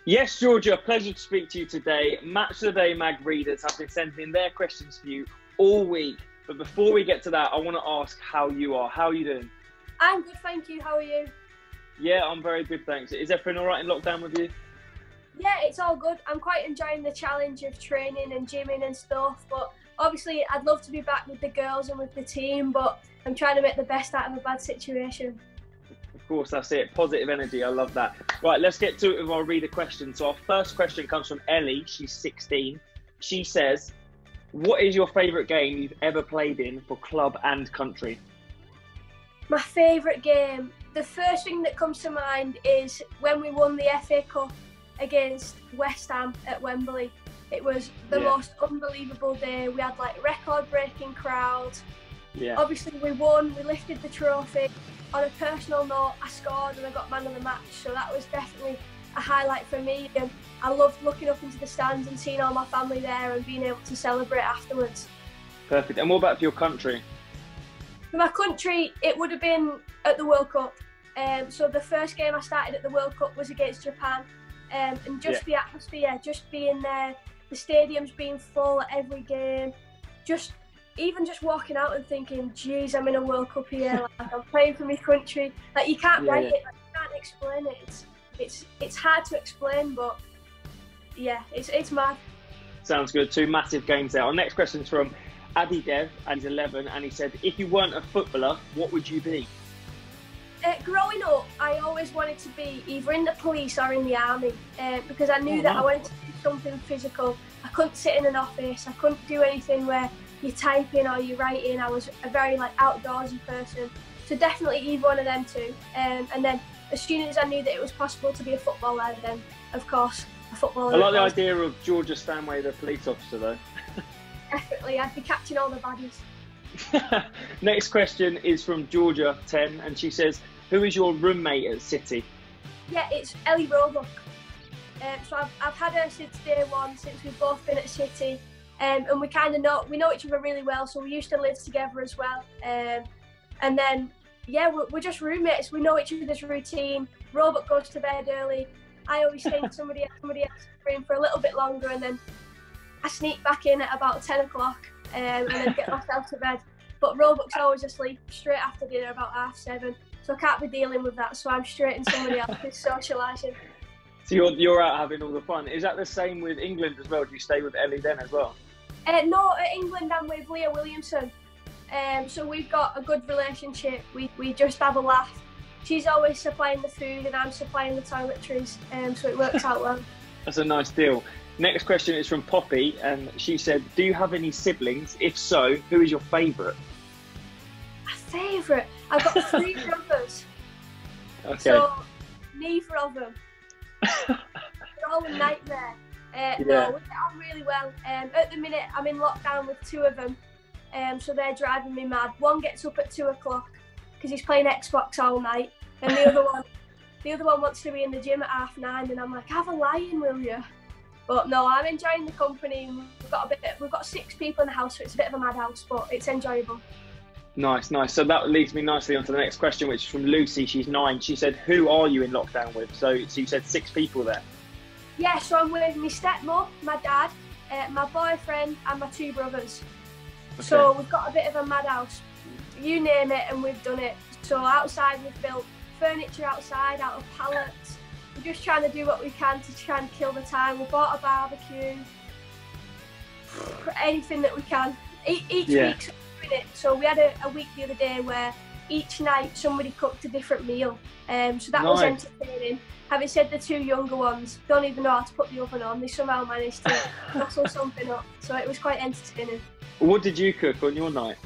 Yes, Georgia, pleasure to speak to you today. Match of the Day mag readers have been sending in their questions for you all week. But before we get to that, I want to ask how you are. How are you doing? I'm good, thank you. How are you? Yeah, I'm very good, thanks. Is everything all right in lockdown with you? Yeah, it's all good. I'm quite enjoying the challenge of training and gymming and stuff. But obviously, I'd love to be back with the girls and with the team. But I'm trying to make the best out of a bad situation. Of course, that's it. Positive energy. I love that. Right, let's get to it with our reader question. So our first question comes from Ellie. She's 16. She says, what is your favourite game you've ever played in for club and country? My favourite game, the first thing that comes to mind is when we won the FA Cup against West Ham at Wembley. It was the most unbelievable day. We had like record-breaking crowd. Yeah. Obviously we won, we lifted the trophy. On a personal note, I scored and I got man of the match, so that was definitely a highlight for me. And I loved looking up into the stands and seeing all my family there and being able to celebrate afterwards. Perfect. And what about for your country? For my country, it would have been at the World Cup. So the first game I started at the World Cup was against Japan. And just the atmosphere, just being there, the stadiums being full at every game, even just walking out and thinking, geez, I'm in a World Cup here, like I'm playing for my country. Like you can't write it, like, you can't explain it. It's hard to explain, but yeah, it's mad. Sounds good. Two massive games there. Our next question is from Addy Dev, and he's 11, and he said, if you weren't a footballer, what would you be? Growing up, I always wanted to be either in the police or in the army because I knew that I wanted to do something physical. I couldn't sit in an office, I couldn't do anything where you're typing or you're writing. I was a very outdoorsy person, so definitely either one of them two. And then as soon as I knew that it was possible to be a footballer, then of course a footballer. I like the idea of Georgia Stanway, the police officer, though. Definitely, I'd be catching all the baddies. Next question is from Georgia, 10, and she says, who is your roommate at City? Yeah, it's Ellie Roebuck. So I've had her since day one, since we've both been at City. And we kind of know each other really well, so we used to live together as well. And then, yeah, we're just roommates. We know each other's routine. Robert goes to bed early. I always think somebody else room for a little bit longer, and then I sneak back in at about 10 o'clock and then get myself to bed. But Roebuck's always asleep straight after dinner, about 7:30, so I can't be dealing with that. So I'm straight in somebody else's socialising. So you're out having all the fun. Is that the same with England as well? Do you stay with Ellie then as well? No, at England I'm with Leah Williamson. So we've got a good relationship. We just have a laugh. She's always supplying the food and I'm supplying the toiletries, so it works out well. That's a nice deal. Next question is from Poppy, and she said, do you have any siblings? If so, who is your favourite? My favourite? I've got 3 brothers. Okay. So neither of them. They're all a nightmare. No, we get on really well. At the minute, I'm in lockdown with 2 of them, so they're driving me mad. One gets up at 2 o'clock because he's playing Xbox all night, and the other one wants to be in the gym at 9:30, and I'm like, have a lie-in, will you? But no, I'm enjoying the company. We've got 6 people in the house, so it's a bit of a madhouse, but it's enjoyable. Nice. So that leads me nicely on to the next question, which is from Lucy. She's 9. She said, who are you in lockdown with? So you said 6 people there. Yeah, so I'm with my stepmom, my dad, my boyfriend and my 2 brothers. Okay. So we've got a bit of a madhouse. You name it and we've done it. So outside we've built furniture outside out of pallets. We're just trying to do what we can to try and kill the time. We bought a barbecue, anything that we can. Each week we're doing it. So we had a week the other day where each night somebody cooked a different meal. So that was entertaining. Having said the 2 younger ones don't even know how to put the oven on, they somehow managed to muscle something up. So it was quite entertaining. What did you cook on your night?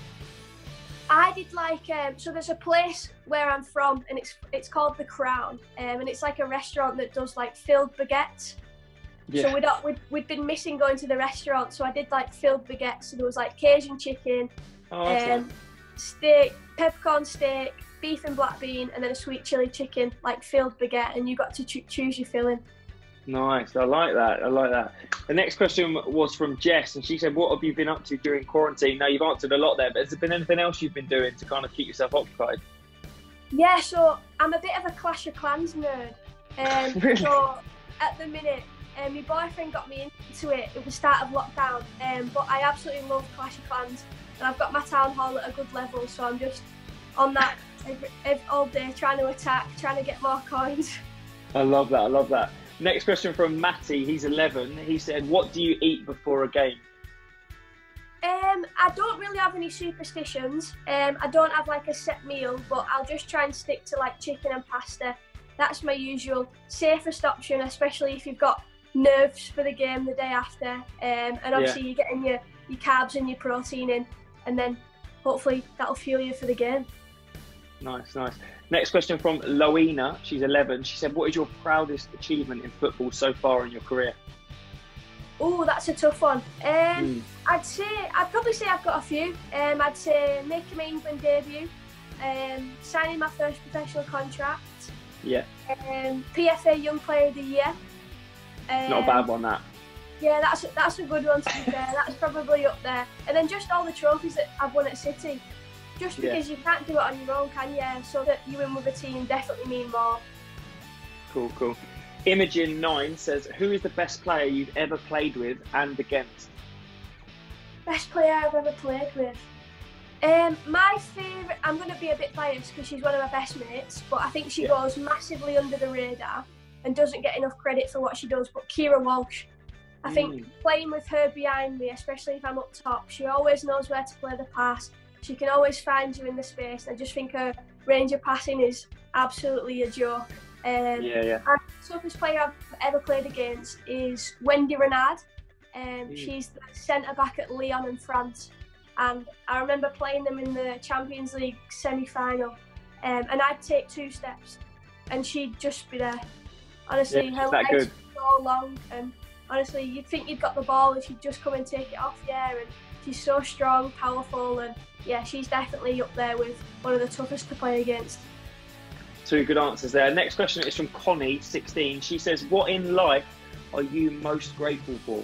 I did so there's a place where I'm from and it's called The Crown, and it's like a restaurant that does filled baguettes. Yeah. So we'd been missing going to the restaurant, so I did filled baguettes. So there was Cajun chicken, steak, peppercorn steak, beef and black bean, and then a sweet chili chicken, filled baguette, and you got to choose your filling. Nice, I like that. The next question was from Jess, and she said, what have you been up to during quarantine? Now, you've answered a lot there, but has there been anything else you've been doing to kind of keep yourself occupied? Yeah, so I'm a bit of a Clash of Clans nerd. Really? So at the minute. My boyfriend got me into it at the start of lockdown, but I absolutely love Clash of Clans, and I've got my town hall at a good level, so I'm just on that all day, trying to attack, trying to get more coins. I love that. I love that. Next question from Matty. He's 11. He said, "What do you eat before a game?" I don't really have any superstitions. I don't have like a set meal, but I'll just try and stick to like chicken and pasta. That's my usual safest option, especially if you've got nerves for the game the day after. And obviously you're getting your carbs and your protein in, and then hopefully that'll fuel you for the game. Nice, nice. Next question from Loina. She's 11. She said, "What is your proudest achievement in football so far in your career?" Oh, that's a tough one. I'd probably say I've got a few. I'd say making my England debut, signing my first professional contract. Yeah. PFA Young Player of the Year. Not a bad one, that. Yeah, that's a good one, to be fair. That's probably up there. And then just all the trophies that I've won at City. Just because you can't do it on your own, can you? So that you win with a team definitely mean more. Cool, cool. Imogen 9 says, "Who is the best player you've ever played with and against?" Best player I've ever played with? My favourite, I'm going to be a bit biased because she's one of my best mates, but I think she goes massively under the radar and doesn't get enough credit for what she does, but Kira Walsh. I think playing with her behind me, especially if I'm up top, she always knows where to play the pass. She can always find you in the space. I just think her range of passing is absolutely a joke. And the toughest player I've ever played against is Wendy Renard. She's the centre-back at Lyon in France. And I remember playing them in the Champions League semi-final. And I'd take 2 steps and she'd just be there. Honestly, her legs are so long, and honestly, you'd think you'd got the ball and she'd just come and take it off you. And she's so strong, powerful, and yeah, she's definitely up there with one of the toughest to play against. 2 good answers there. Next question is from Connie, 16. She says, "What in life are you most grateful for?"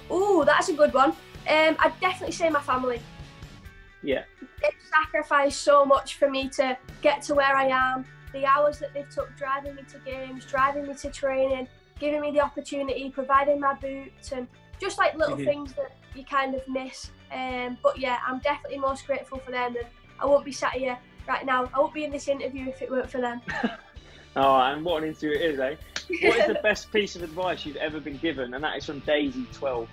Oh, that's a good one. I'd definitely say my family. Yeah. They've sacrificed so much for me to get to where I am. The hours that they've took driving me to games, driving me to training, giving me the opportunity, providing my boots, and just like little things that you kind of miss. But yeah, I'm definitely most grateful for them, and I won't be sat here right now. I won't be in this interview if it weren't for them. Oh, and what an interview it is, eh? What is the best piece of advice you've ever been given? And that is from Daisy, 12.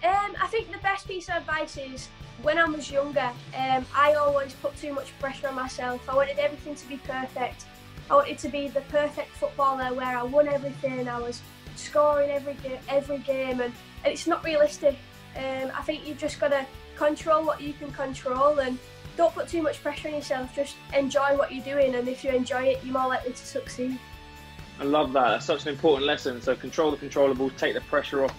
I think the best piece of advice is when I was younger, I always put too much pressure on myself. I wanted everything to be perfect. I wanted to be the perfect footballer where I won everything. I was scoring every game, and it's not realistic. I think you've just got to control what you can control and don't put too much pressure on yourself. Just enjoy what you're doing, and if you enjoy it, you're more likely to succeed. I love that. That's such an important lesson. So control the controllables, take the pressure off,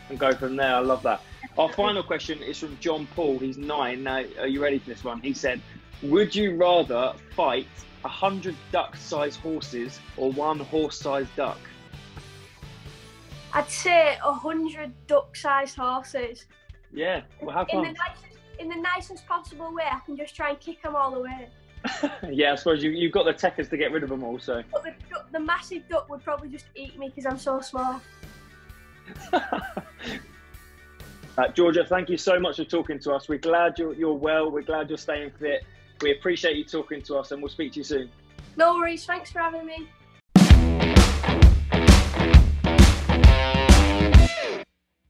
and go from there. I love that. Our final question is from John Paul. He's 9. Now, are you ready for this one? He said, "Would you rather fight 100 duck-sized horses or 1 horse-sized duck?" I'd say 100 duck-sized horses. Yeah. Well, how come? In the nicest possible way. I can just try and kick them all away. Yeah, I suppose you've got the techers to get rid of them all. So. But the massive duck would probably just eat me because I'm so small. Georgia, thank you so much for talking to us. We're glad you're well. We're glad you're staying fit. We appreciate you talking to us, and we'll speak to you soon. No worries. Thanks for having me.